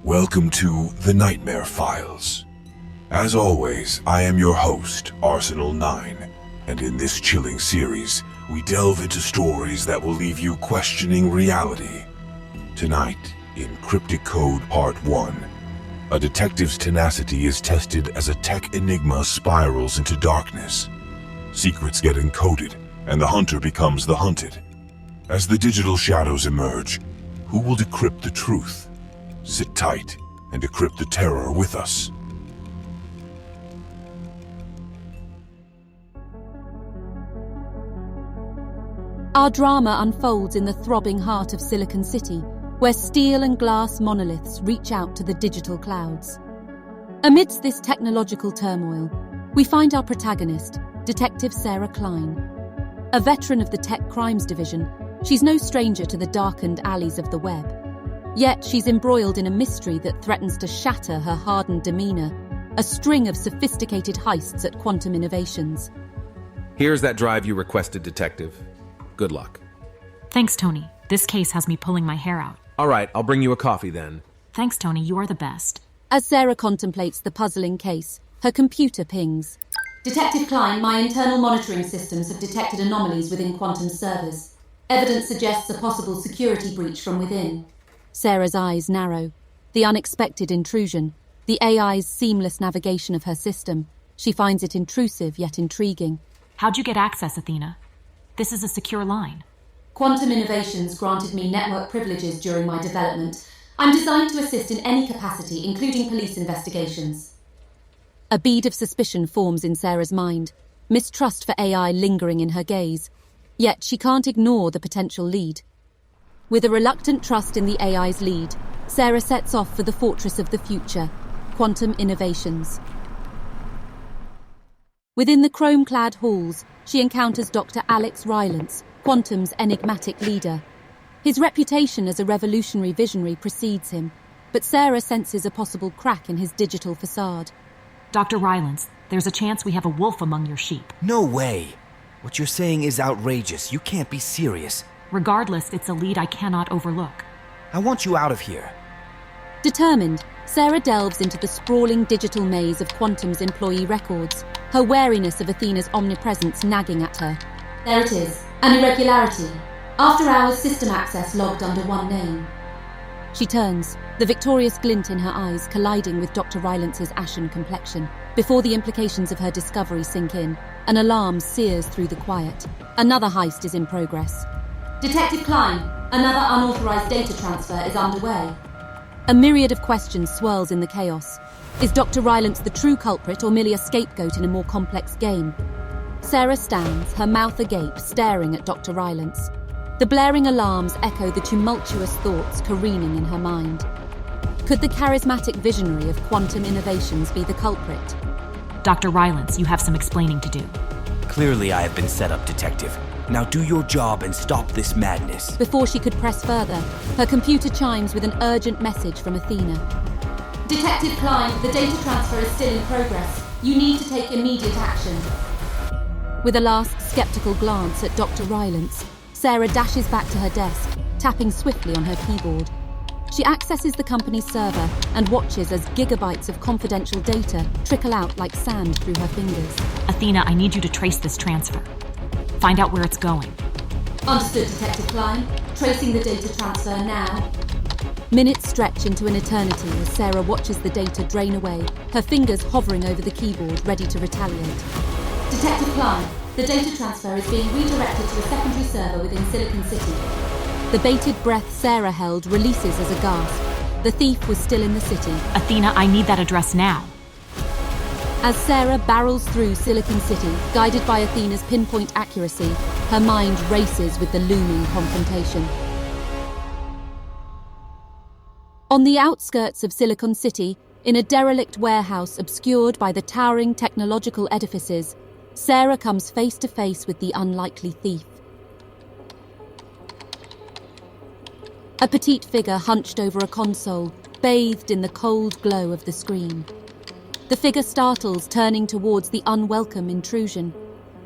Welcome to The Nightmare Files. As always, I am your host, Arsenal 9, and in this chilling series, we delve into stories that will leave you questioning reality. Tonight, in Cryptic Code Part 1, a detective's tenacity is tested as a tech enigma spirals into darkness. Secrets get encoded, and the hunter becomes the hunted. As the digital shadows emerge, who will decrypt the truth? Sit tight and decrypt the terror with us. Our drama unfolds in the throbbing heart of Silicon City, where steel and glass monoliths reach out to the digital clouds. Amidst this technological turmoil, we find our protagonist, Detective Sarah Klein. A veteran of the Tech Crimes Division, she's no stranger to the darkened alleys of the web. Yet she's embroiled in a mystery that threatens to shatter her hardened demeanor, a string of sophisticated heists at Quantum Innovations. Here's that drive you requested, Detective. Good luck. Thanks, Tony. This case has me pulling my hair out. All right, I'll bring you a coffee then. Thanks, Tony. You are the best. As Sarah contemplates the puzzling case, her computer pings. Detective Klein, my internal monitoring systems have detected anomalies within Quantum servers. Evidence suggests a possible security breach from within. Sarah's eyes narrow. The unexpected intrusion, the AI's seamless navigation of her system. She finds it intrusive yet intriguing. How'd you get access, Athena? This is a secure line. Quantum Innovations granted me network privileges during my development. I'm designed to assist in any capacity, including police investigations. A bead of suspicion forms in Sarah's mind, mistrust for AI lingering in her gaze. Yet she can't ignore the potential lead. With a reluctant trust in the AI's lead, Sarah sets off for the fortress of the future, Quantum Innovations. Within the chrome-clad halls, she encounters Dr. Alex Rylance, Quantum's enigmatic leader. His reputation as a revolutionary visionary precedes him, but Sarah senses a possible crack in his digital facade. Dr. Rylance, there's a chance we have a wolf among your sheep. No way! What you're saying is outrageous. You can't be serious. Regardless, it's a lead I cannot overlook. I want you out of here. Determined, Sarah delves into the sprawling digital maze of Quantum's employee records, her wariness of Athena's omnipresence nagging at her. There it is, an irregularity. After-hours system access logged under one name. She turns, the victorious glint in her eyes colliding with Dr. Rylance's ashen complexion. Before the implications of her discovery sink in, an alarm sears through the quiet. Another heist is in progress. Detective Klein, another unauthorized data transfer is underway. A myriad of questions swirls in the chaos. Is Dr. Rylance the true culprit or merely a scapegoat in a more complex game? Sarah stands, her mouth agape, staring at Dr. Rylance. The blaring alarms echo the tumultuous thoughts careening in her mind. Could the charismatic visionary of Quantum Innovations be the culprit? Dr. Rylance, you have some explaining to do. Clearly I have been set up, Detective. Now do your job and stop this madness. Before she could press further, her computer chimes with an urgent message from Athena. Detective Klein, the data transfer is still in progress. You need to take immediate action. With a last skeptical glance at Dr. Rylance, Sarah dashes back to her desk, tapping swiftly on her keyboard. She accesses the company's server and watches as gigabytes of confidential data trickle out like sand through her fingers. Athena, I need you to trace this transfer. Find out where it's going. Understood, Detective Klein. Tracing the data transfer now. Minutes stretch into an eternity as Sarah watches the data drain away, her fingers hovering over the keyboard, ready to retaliate. Detective Klein, the data transfer is being redirected to a secondary server within Silicon City. The bated breath Sarah held releases as a gasp. The thief was still in the city. Athena, I need that address now. As Sarah barrels through Silicon City, guided by Athena's pinpoint accuracy, her mind races with the looming confrontation. On the outskirts of Silicon City, in a derelict warehouse obscured by the towering technological edifices, Sarah comes face to face with the unlikely thief. A petite figure hunched over a console, bathed in the cold glow of the screen. The figure startles, turning towards the unwelcome intrusion.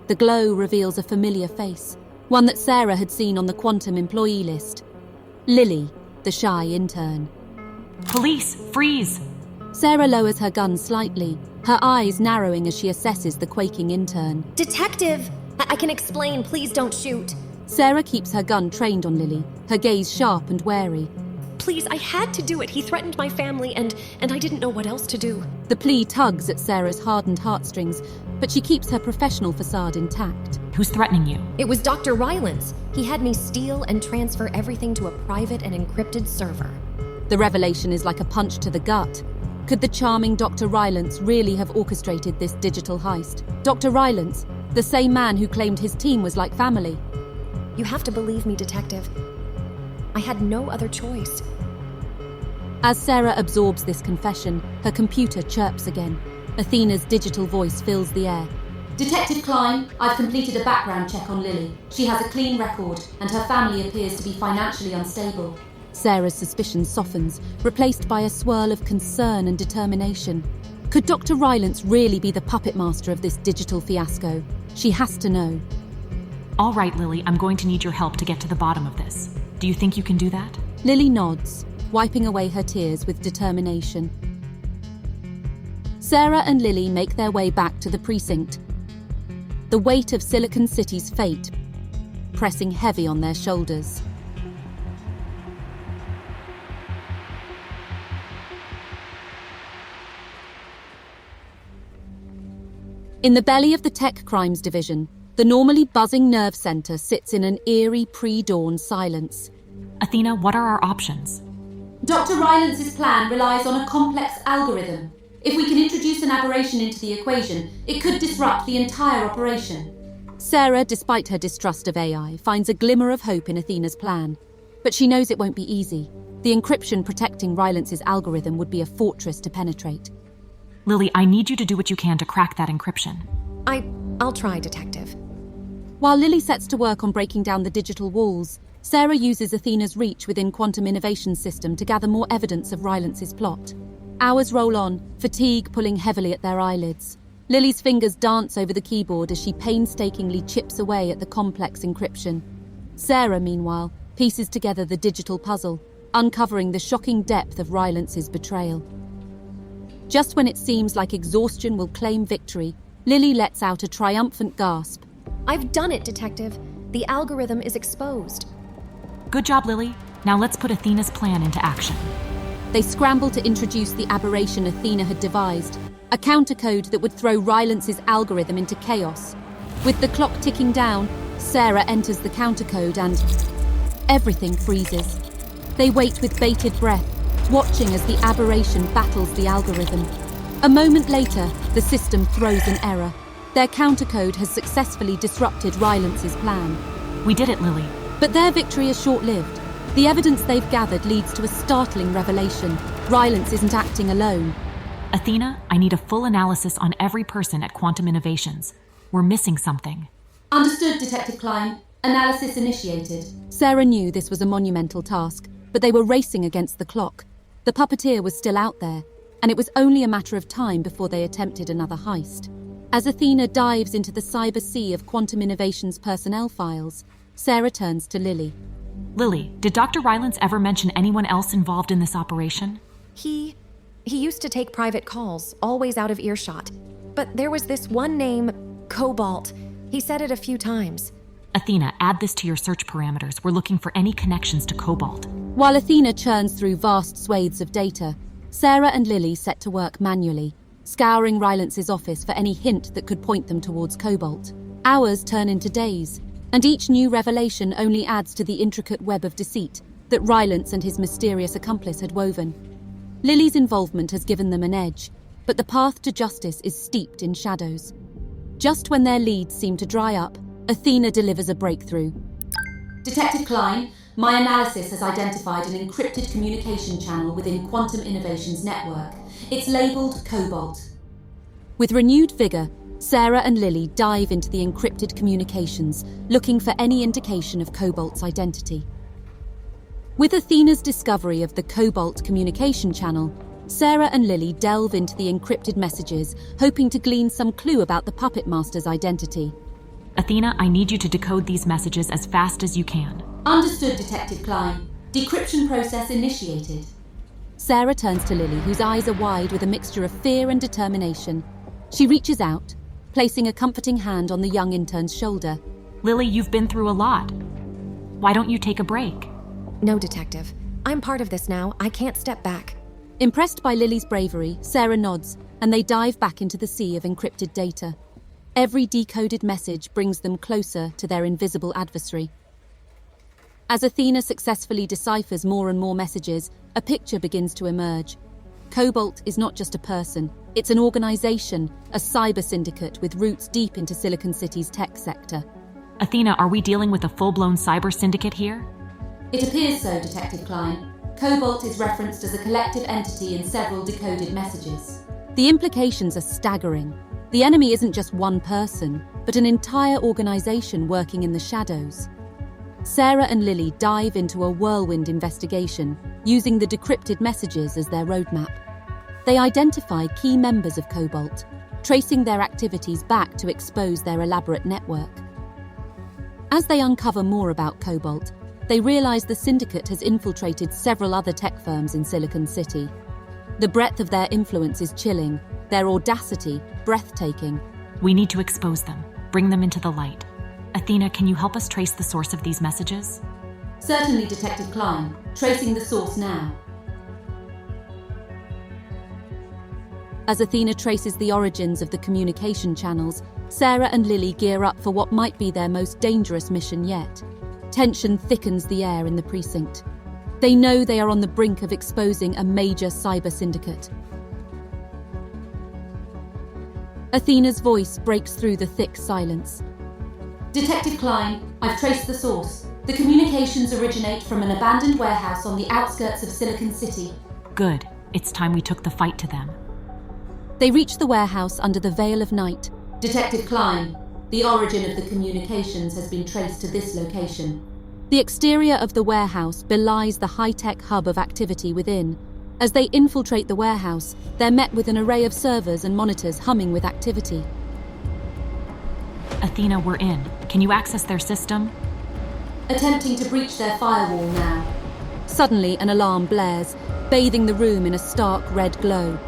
The glow reveals a familiar face, one that Sarah had seen on the Quantum employee list. Lily, the shy intern. Police, freeze! Sarah lowers her gun slightly, her eyes narrowing as she assesses the quaking intern. Detective! I can explain. Please don't shoot. Sarah keeps her gun trained on Lily, her gaze sharp and wary. Please, I had to do it. He threatened my family, and I didn't know what else to do. The plea tugs at Sarah's hardened heartstrings, but she keeps her professional facade intact. Who's threatening you? It was Dr. Rylance. He had me steal and transfer everything to a private and encrypted server. The revelation is like a punch to the gut. Could the charming Dr. Rylance really have orchestrated this digital heist? Dr. Rylance, the same man who claimed his team was like family. You have to believe me, Detective. I had no other choice. As Sarah absorbs this confession, her computer chirps again. Athena's digital voice fills the air. Detective Klein, I've completed a background check on Lily. She has a clean record, and her family appears to be financially unstable. Sarah's suspicion softens, replaced by a swirl of concern and determination. Could Dr. Rylance really be the puppet master of this digital fiasco? She has to know. All right, Lily, I'm going to need your help to get to the bottom of this. Do you think you can do that? Lily nods, wiping away her tears with determination. Sarah and Lily make their way back to the precinct. The weight of Silicon City's fate pressing heavy on their shoulders. In the belly of the Tech Crimes Division, the normally buzzing nerve center sits in an eerie pre-dawn silence. Athena, what are our options? Dr. Rylance's plan relies on a complex algorithm. If we can introduce an aberration into the equation, it could disrupt the entire operation. Sarah, despite her distrust of AI, finds a glimmer of hope in Athena's plan. But she knows it won't be easy. The encryption protecting Rylance's algorithm would be a fortress to penetrate. Lily, I need you to do what you can to crack that encryption. I'll try, Detective. While Lily sets to work on breaking down the digital walls, Sarah uses Athena's reach within Quantum Innovation's system to gather more evidence of Rylance's plot. Hours roll on, fatigue pulling heavily at their eyelids. Lily's fingers dance over the keyboard as she painstakingly chips away at the complex encryption. Sarah, meanwhile, pieces together the digital puzzle, uncovering the shocking depth of Rylance's betrayal. Just when it seems like exhaustion will claim victory, Lily lets out a triumphant gasp. I've done it, Detective. The algorithm is exposed. Good job, Lily. Now let's put Athena's plan into action. They scramble to introduce the aberration Athena had devised, a countercode that would throw Rylance's algorithm into chaos. With the clock ticking down, Sarah enters the countercode and everything freezes. They wait with bated breath, watching as the aberration battles the algorithm. A moment later, the system throws an error. Their countercode has successfully disrupted Rylance's plan. We did it, Lily. But their victory is short-lived. The evidence they've gathered leads to a startling revelation. Rylance isn't acting alone. Athena, I need a full analysis on every person at Quantum Innovations. We're missing something. Understood, Detective Klein. Analysis initiated. Sarah knew this was a monumental task, but they were racing against the clock. The puppeteer was still out there, and it was only a matter of time before they attempted another heist. As Athena dives into the cyber sea of Quantum Innovations personnel files, Sarah turns to Lily. Lily, did Dr. Rylance ever mention anyone else involved in this operation? He used to take private calls, always out of earshot. But there was this one name, Cobalt. He said it a few times. Athena, add this to your search parameters. We're looking for any connections to Cobalt. While Athena churns through vast swathes of data, Sarah and Lily set to work manually, scouring Rylance's office for any hint that could point them towards Cobalt. Hours turn into days, and each new revelation only adds to the intricate web of deceit that Rylance and his mysterious accomplice had woven. Lily's involvement has given them an edge, but the path to justice is steeped in shadows. Just when their leads seem to dry up, Athena delivers a breakthrough. Detective Klein, my analysis has identified an encrypted communication channel within Quantum Innovations network. It's labeled Cobalt. With renewed vigor, Sarah and Lily dive into the encrypted communications, looking for any indication of Cobalt's identity. With Athena's discovery of the Cobalt communication channel, Sarah and Lily delve into the encrypted messages, hoping to glean some clue about the puppet master's identity. Athena, I need you to decode these messages as fast as you can. Understood, Detective Klein. Decryption process initiated. Sarah turns to Lily, whose eyes are wide with a mixture of fear and determination. She reaches out, placing a comforting hand on the young intern's shoulder. Lily, you've been through a lot. Why don't you take a break? No, Detective. I'm part of this now. I can't step back. Impressed by Lily's bravery, Sarah nods, and they dive back into the sea of encrypted data. Every decoded message brings them closer to their invisible adversary. As Athena successfully deciphers more and more messages, a picture begins to emerge. Cobalt is not just a person, it's an organization, a cyber syndicate with roots deep into Silicon City's tech sector. Athena, are we dealing with a full-blown cyber syndicate here? It appears so, Detective Klein. Cobalt is referenced as a collective entity in several decoded messages. The implications are staggering. The enemy isn't just one person, but an entire organization working in the shadows. Sarah and Lily dive into a whirlwind investigation, using the decrypted messages as their roadmap. They identify key members of Cobalt, tracing their activities back to expose their elaborate network. As they uncover more about Cobalt, they realize the syndicate has infiltrated several other tech firms in Silicon City. The breadth of their influence is chilling, their audacity breathtaking. We need to expose them, bring them into the light. Athena, can you help us trace the source of these messages? Certainly, Detective Klein. Tracing the source now. As Athena traces the origins of the communication channels, Sarah and Lily gear up for what might be their most dangerous mission yet. Tension thickens the air in the precinct. They know they are on the brink of exposing a major cyber syndicate. Athena's voice breaks through the thick silence. Detective Klein, I've traced the source. The communications originate from an abandoned warehouse on the outskirts of Silicon City. Good. It's time we took the fight to them. They reach the warehouse under the veil of night. Detective Klein, the origin of the communications has been traced to this location. The exterior of the warehouse belies the high-tech hub of activity within. As they infiltrate the warehouse, they're met with an array of servers and monitors humming with activity. Athena, we're in. Can you access their system? Attempting to breach their firewall now. Suddenly, an alarm blares, bathing the room in a stark red glow.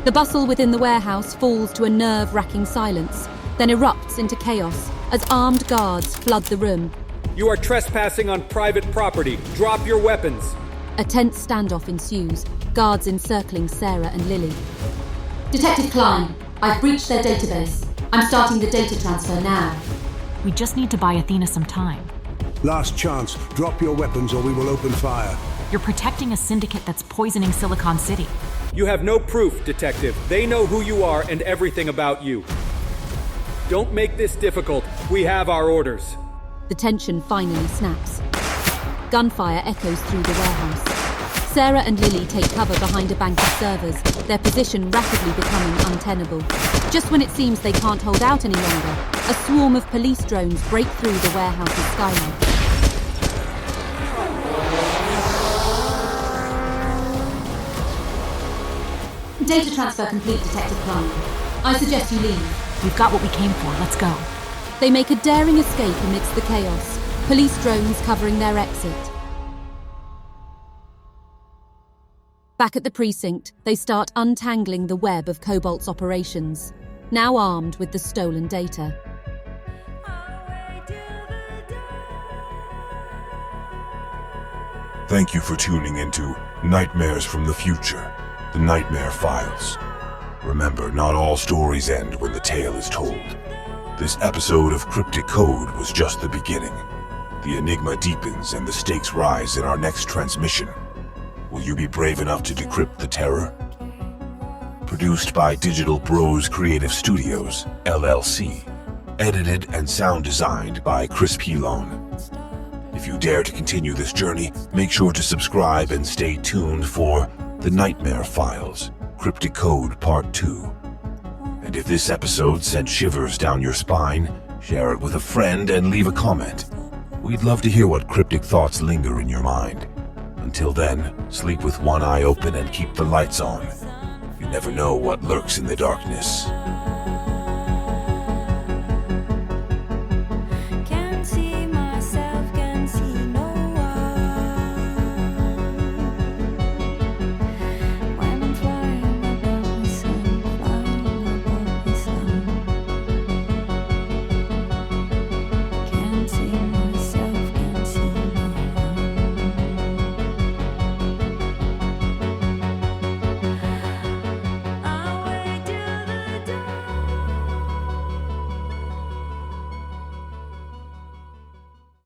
The bustle within the warehouse falls to a nerve-wracking silence, then erupts into chaos as armed guards flood the room. You are trespassing on private property. Drop your weapons. A tense standoff ensues, guards encircling Sarah and Lily. Detective Klein, I've breached their database. I'm starting the data transfer now. We just need to buy Athena some time. Last chance. Drop your weapons or we will open fire. You're protecting a syndicate that's poisoning Silicon City. You have no proof, Detective. They know who you are and everything about you. Don't make this difficult. We have our orders. The tension finally snaps. Gunfire echoes through the warehouse. Sarah and Lily take cover behind a bank of servers, their position rapidly becoming untenable. Just when it seems they can't hold out any longer, a swarm of police drones break through the warehouse's skylight. Data transfer complete, Detective Klein. I suggest you leave. We've got what we came for. Let's go. They make a daring escape amidst the chaos, police drones covering their exit. Back at the precinct, they start untangling the web of Cobalt's operations, now armed with the stolen data. Thank you for tuning into Nightmares from the Future, the Nightmare Files. Remember, not all stories end when the tale is told. This episode of Cryptic Code was just the beginning. The enigma deepens and the stakes rise in our next transmission. Will you be brave enough to decrypt the terror? Produced by Digital Bros Creative Studios, LLC. Edited and sound designed by Chris Pilon. If you dare to continue this journey, make sure to subscribe and stay tuned for The Nightmare Files, Cryptic Code Part 2. And if this episode sent shivers down your spine, share it with a friend and leave a comment. We'd love to hear what cryptic thoughts linger in your mind. Until then, sleep with one eye open and keep the lights on. You never know what lurks in the darkness.